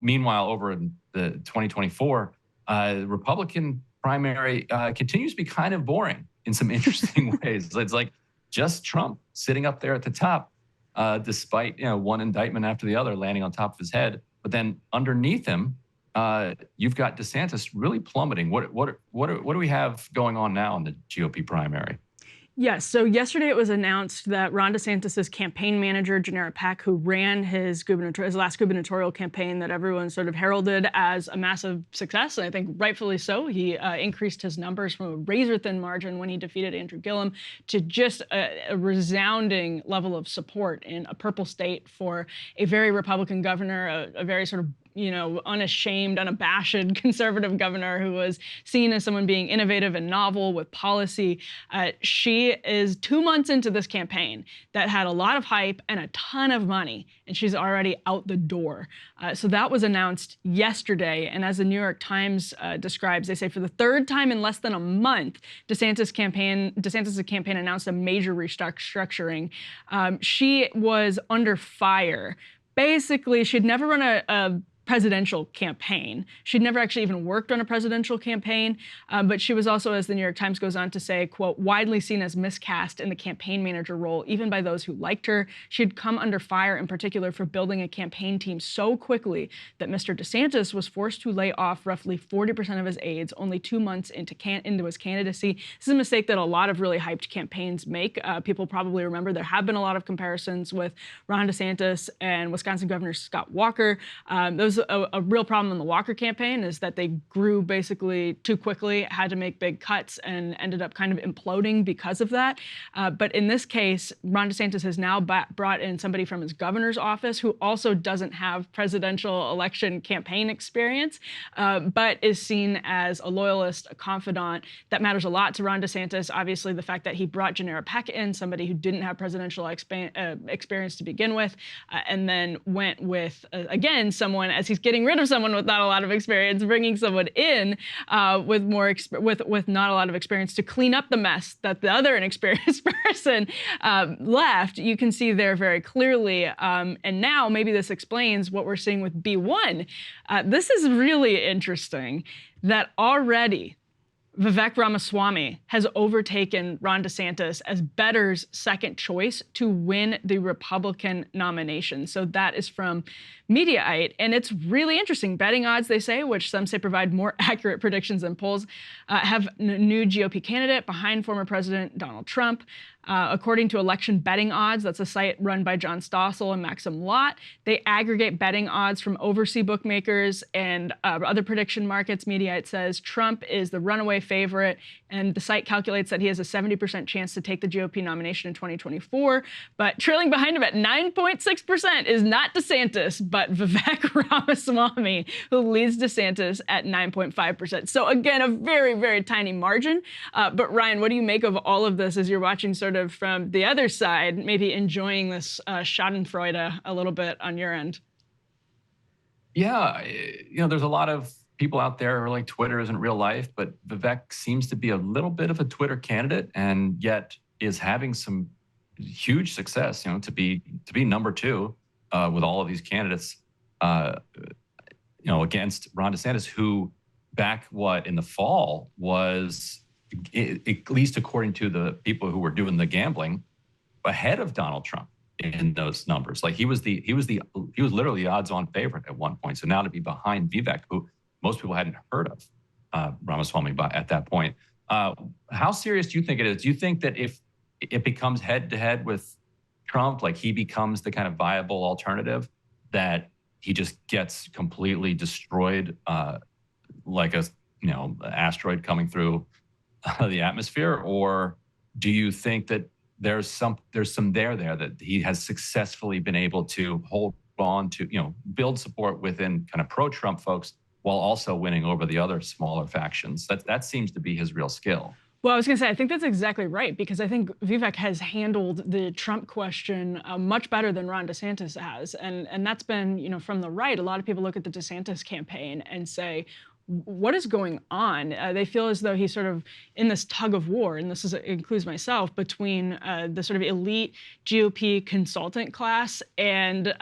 meanwhile, over in the 2024, Republican primary continues to be kind of boring in some interesting ways. It's like just Trump sitting up there at the top, despite one indictment after the other landing on top of his head. But then underneath him, you've got DeSantis really plummeting. What do we have going on now in the GOP primary? Yes. So yesterday it was announced that Ron DeSantis' campaign manager, Janera Peck, who ran his last gubernatorial campaign that everyone sort of heralded as a massive success, and I think rightfully so. He increased his numbers from a razor-thin margin when he defeated Andrew Gillum to just a resounding level of support in a purple state for a very Republican governor, a very sort of unashamed, unabashed conservative governor who was seen as someone being innovative and novel with policy. She is 2 months into this campaign that had a lot of hype and a ton of money, and she's already out the door. So that was announced yesterday, and as the New York Times describes, they say for the third time in less than a month, DeSantis' campaign announced a major restructuring. She was under fire. Basically, she'd never run a presidential campaign. She'd never actually even worked on a presidential campaign, but she was also, as the New York Times goes on to say, quote, widely seen as miscast in the campaign manager role, even by those who liked her. She'd come under fire in particular for building a campaign team so quickly that Mr. DeSantis was forced to lay off roughly 40% of his aides only 2 months into his candidacy. This is a mistake that a lot of really hyped campaigns make. People probably remember there have been a lot of comparisons with Ron DeSantis and Wisconsin Governor Scott Walker. Those a real problem in the Walker campaign is that they grew basically too quickly, had to make big cuts, and ended up kind of imploding because of that. But in this case, Ron DeSantis has now brought in somebody from his governor's office who also doesn't have presidential election campaign experience, but is seen as a loyalist, a confidant. That matters a lot to Ron DeSantis. Obviously, the fact that he brought Janera Peck in, somebody who didn't have presidential experience to begin with, and then went with, again, someone, as he's getting rid of someone with not a lot of experience, bringing someone in with not a lot of experience to clean up the mess that the other inexperienced person left. You can see there very clearly. And now maybe this explains what we're seeing with B1. This is really interesting that already Vivek Ramaswamy has overtaken Ron DeSantis as Bettors' second choice to win the Republican nomination. So that is from Mediaite, and it's really interesting. Betting odds, they say, which some say provide more accurate predictions than polls, have new GOP candidate behind former President Donald Trump. According to Election Betting Odds, that's a site run by John Stossel and Maxim Lott, they aggregate betting odds from overseas bookmakers and other prediction markets. Mediaite says Trump is the runaway favorite, and the site calculates that he has a 70% chance to take the GOP nomination in 2024. But trailing behind him at 9.6% is not DeSantis, but Vivek Ramaswamy, who leads DeSantis at 9.5%. So again, a very, very tiny margin. But Ryan, what do you make of all of this as you're watching sort of from the other side, maybe enjoying this schadenfreude a little bit on your end? Yeah, there's a lot of people out there who are like Twitter isn't real life, but Vivek seems to be a little bit of a Twitter candidate, and yet is having some huge success. To be number two with all of these candidates, against Ron DeSantis, who back in the fall was, at least according to the people who were doing the gambling, ahead of Donald Trump in those numbers. Like he was literally the odds-on favorite at one point. So now to be behind Vivek, who most people hadn't heard of, Ramaswamy at that point. How serious do you think it is? Do you think that if it becomes head-to-head with Trump, like he becomes the kind of viable alternative, that he just gets completely destroyed, like a asteroid coming through the atmosphere? Or do you think that there's some there that he has successfully been able to hold on to, build support within kind of pro-Trump folks while also winning over the other smaller factions? That seems to be his real skill. Well, I was going to say, I think that's exactly right, because I think Vivek has handled the Trump question much better than Ron DeSantis has. And that's been, from the right, a lot of people look at the DeSantis campaign and say, what is going on? They feel as though he's sort of in this tug of war, and this includes myself, between the sort of elite GOP consultant class and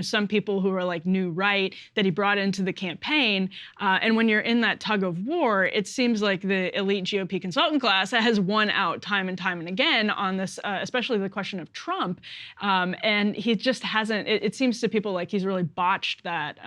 some people who are like new right that he brought into the campaign. And when you're in that tug of war, it seems like the elite GOP consultant class has won out time and time and again on this, especially the question of Trump. And he just hasn't. It seems to people like he's really botched that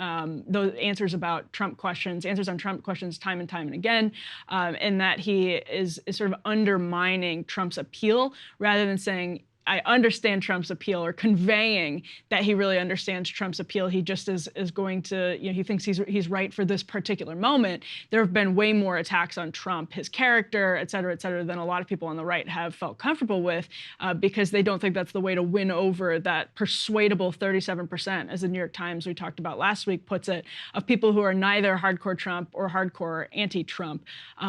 those answers about Trump questions, answers on Trump questions time and time and again, and that he is sort of undermining Trump's appeal rather than saying, I understand Trump's appeal, or conveying that he really understands Trump's appeal. He just is going to, he thinks he's right for this particular moment. There have been way more attacks on Trump, his character, et cetera, than a lot of people on the right have felt comfortable with, because they don't think that's the way to win over that persuadable 37%, as the New York Times we talked about last week puts it, of people who are neither hardcore Trump or hardcore anti-Trump.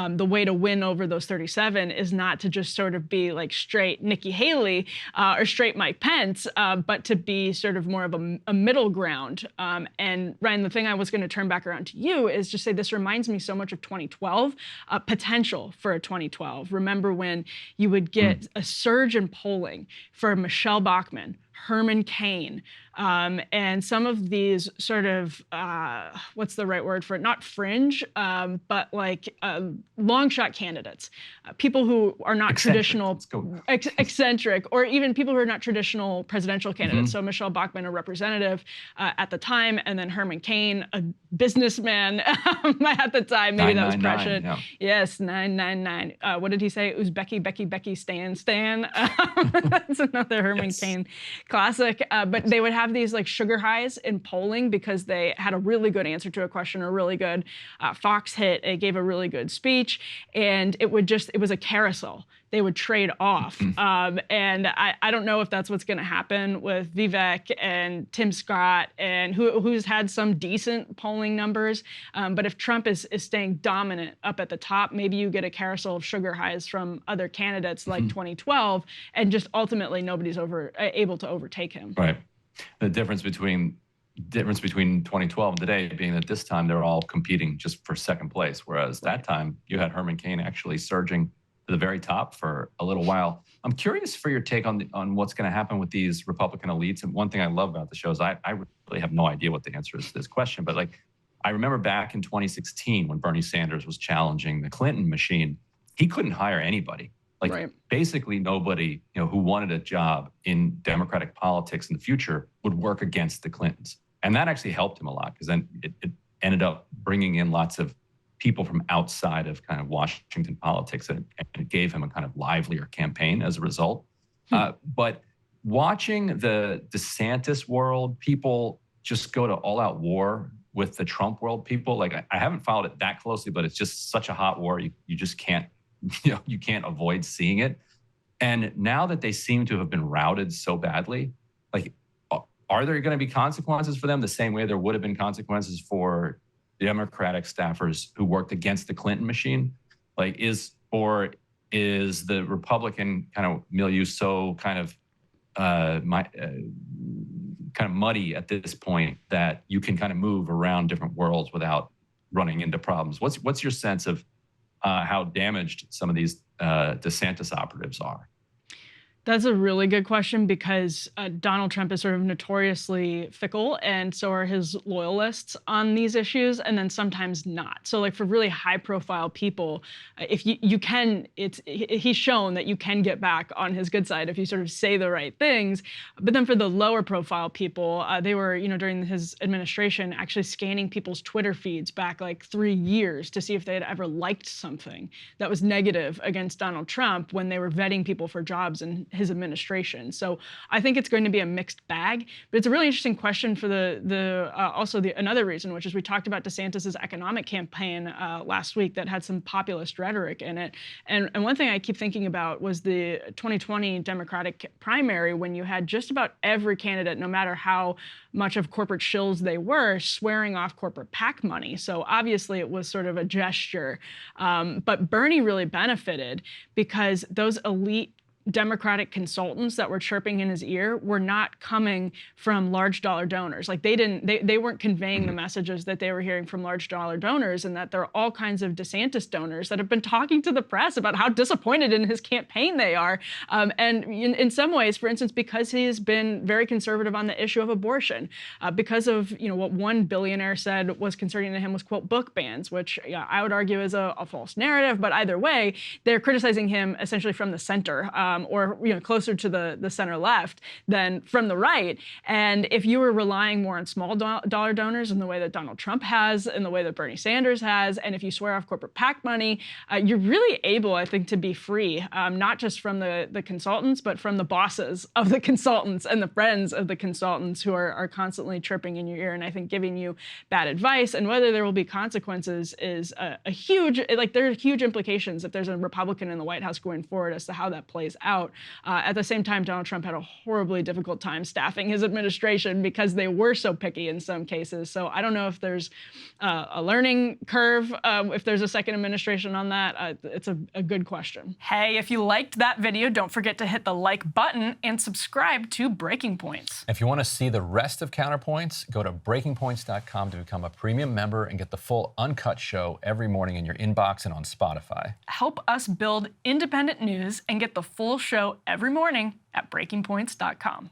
The way to win over those 37 is not to just sort of be like straight Nikki Haley, or straight Mike Pence, but to be sort of more of a middle ground. And Ryan, the thing I was going to turn back around to you is just say this reminds me so much of 2012, potential for a 2012. Remember when you would get a surge in polling for Michelle Bachmann, Herman Cain, and some of these sort of, what's the right word for it? Not fringe, but like long shot candidates, people who are not traditional, eccentric, or even people who are not traditional presidential candidates. So Michelle Bachmann, a representative at the time, and then Herman Cain, a businessman at the time. Maybe that was prescient. Yeah. Yes, 999. What did he say? It was Becky, Stan. That's another Herman Cain classic. But they would have these like sugar highs in polling because they had a really good answer to a question, a really good Fox hit. It gave a really good speech, and it was a carousel. They would trade off. And I don't know if that's what's going to happen with Vivek and Tim Scott, and who's had some decent polling numbers. But if Trump is staying dominant up at the top, maybe you get a carousel of sugar highs from other candidates like 2012, and just ultimately nobody's able to overtake him. Right. The difference between 2012 and today being that this time they're all competing just for second place, whereas that time you had Herman Cain actually surging to the very top for a little while. I'm curious for your take on what's going to happen with these Republican elites. And one thing I love about the show is I really have no idea what the answer is to this question. But like, I remember back in 2016 when Bernie Sanders was challenging the Clinton machine, he couldn't hire anybody. Like basically nobody, who wanted a job in Democratic politics in the future would work against the Clintons. And that actually helped him a lot, because then it ended up bringing in lots of people from outside of kind of Washington politics, and it gave him a kind of livelier campaign as a result. But watching the DeSantis world, people just go to all-out war with the Trump world people. Like I haven't followed it that closely, but it's just such a hot war. You just can't, you can't avoid seeing it. And now that they seem to have been routed so badly, like, are there going to be consequences for them the same way there would have been consequences for Democratic staffers who worked against the Clinton machine? Like, is the Republican kind of milieu so kind of muddy at this point that you can kind of move around different worlds without running into problems? What's your sense of how damaged some of these DeSantis operatives are? That's a really good question, because Donald Trump is sort of notoriously fickle, and so are his loyalists on these issues, and then sometimes not. So like for really high profile people, if you can, he's shown that you can get back on his good side if you sort of say the right things. But then for the lower profile people, they were, during his administration, actually scanning people's Twitter feeds back like 3 years to see if they had ever liked something that was negative against Donald Trump when they were vetting people for jobs in his administration. So I think it's going to be a mixed bag, but it's a really interesting question for another reason, which is we talked about DeSantis's economic campaign last week that had some populist rhetoric in it. And one thing I keep thinking about was the 2020 Democratic primary, when you had just about every candidate, no matter how much of corporate shills they were, swearing off corporate PAC money. So obviously it was sort of a gesture. But Bernie really benefited because those elite Democratic consultants that were chirping in his ear were not coming from large dollar donors. Like they weren't conveying the messages that they were hearing from large dollar donors, and that there are all kinds of DeSantis donors that have been talking to the press about how disappointed in his campaign they are. And in some ways, for instance, because he has been very conservative on the issue of abortion, because of what one billionaire said was concerning to him was, quote, book bans, which I would argue is a false narrative. But either way, they're criticizing him essentially from the center, or closer to the center left than from the right. And if you were relying more on small dollar donors in the way that Donald Trump has, in the way that Bernie Sanders has, and if you swear off corporate PAC money, you're really able, I think, to be free, not just from the consultants, but from the bosses of the consultants and the friends of the consultants who are constantly chirping in your ear and I think giving you bad advice. And whether there will be consequences is a huge, there are huge implications if there's a Republican in the White House going forward as to how that plays out. At the same time, Donald Trump had a horribly difficult time staffing his administration because they were so picky in some cases. So I don't know if there's a learning curve, if there's a second administration on that. It's a good question. Hey, if you liked that video, don't forget to hit the like button and subscribe to Breaking Points. If you want to see the rest of Counterpoints, go to breakingpoints.com to become a premium member and get the full uncut show every morning in your inbox and on Spotify. Help us build independent news and get the full show every morning at breakingpoints.com.